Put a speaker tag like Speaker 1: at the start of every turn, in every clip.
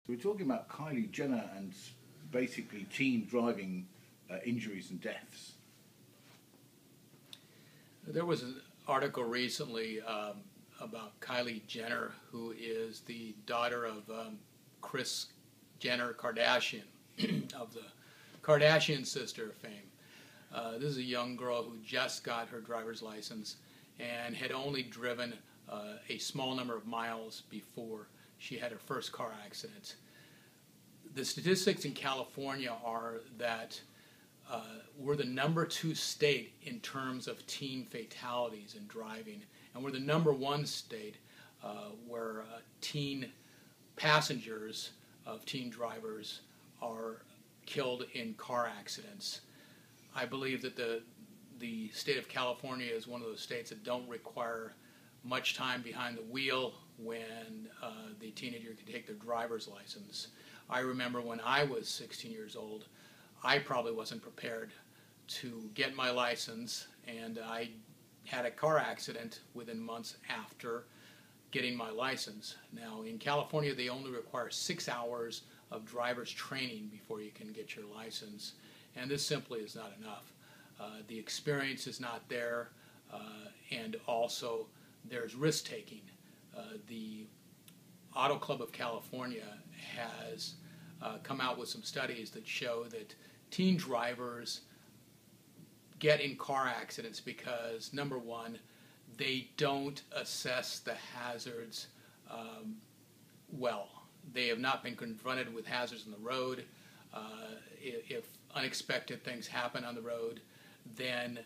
Speaker 1: So we're talking about Kylie Jenner and basically teen driving injuries and deaths.
Speaker 2: There was an article recently about Kylie Jenner, who is the daughter of Kris Jenner Kardashian, of the Kardashian sister fame. This is a young girl who just got her driver's license and had only driven a small number of miles before she had her first car accident. The statistics in California are that we're the #2 state in terms of teen fatalities in driving, and we're the #1 state where teen passengers of teen drivers are killed in car accidents. I believe that the state of California is one of those states that don't require much time behind the wheel when the teenager can take their driver's license. I remember when I was 16 years old, I probably wasn't prepared to get my license, and I had a car accident within months after getting my license. Now, in California, they only require 6 hours of driver's training before you can get your license, and this simply is not enough. The experience is not there, and also there's risk-taking. The Auto Club of California has come out with some studies that show that teen drivers get in car accidents because, number one, they don't assess the hazards well. They have not been confronted with hazards on the road. If unexpected things happen on the road, then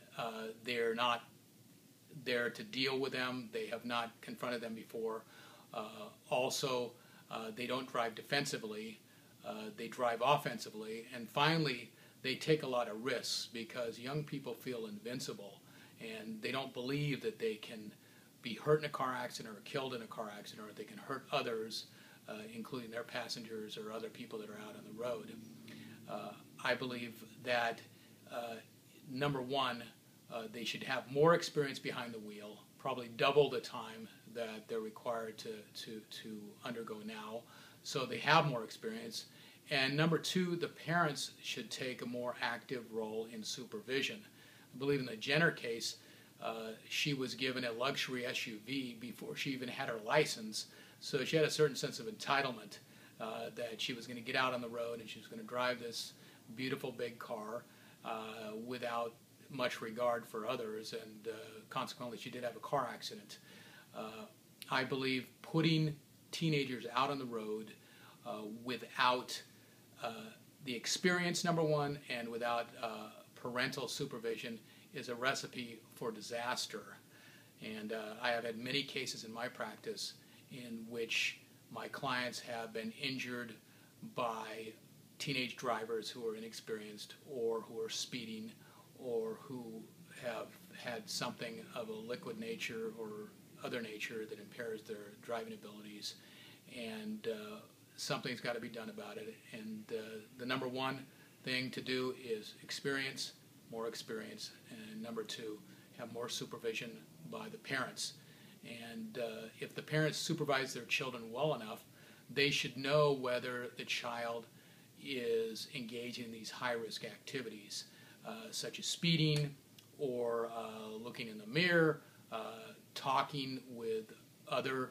Speaker 2: they're not there to deal with them. They have not confronted them before. Also, they don't drive defensively. They drive offensively. And finally, they take a lot of risks because young people feel invincible, and they don't believe that they can be hurt in a car accident or killed in a car accident, or they can hurt others, including their passengers or other people that are out on the road. I believe that, number one, they should have more experience behind the wheel, probably double the time that they're required to undergo now, so they have more experience. And number two, the parents should take a more active role in supervision. I believe in the Jenner case, she was given a luxury SUV before she even had her license, so she had a certain sense of entitlement that she was going to get out on the road and she was going to drive this beautiful big car without much regard for others, and consequently she did have a car accident. I believe putting teenagers out on the road without the experience, number one, and without parental supervision is a recipe for disaster. And I have had many cases in my practice in which my clients have been injured by teenage drivers who are inexperienced or who are speeding or who have had something of a liquid nature or other nature that impairs their driving abilities, and something's got to be done about it. And the number one thing to do is experience, more experience, and number two, have more supervision by the parents. And if the parents supervise their children well enough, they should know whether the child is engaging in these high-risk activities, such as speeding or looking in the mirror, talking with other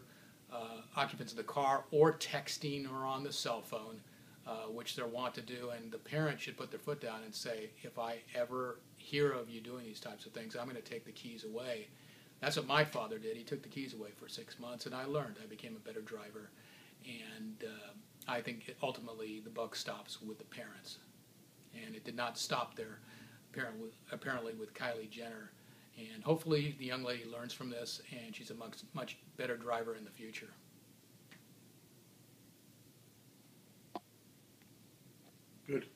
Speaker 2: occupants of the car, or texting or on the cell phone, which they're wont to do. And the parent should put their foot down and say, if I ever hear of you doing these types of things, I'm going to take the keys away. That's what my father did. He took the keys away for 6 months, and I learned. I became a better driver. And I think ultimately the buck stops with the parents. And it did not stop there, apparently with Kylie Jenner. And hopefully the young lady learns from this, and she's a much better driver in the future.
Speaker 1: Good.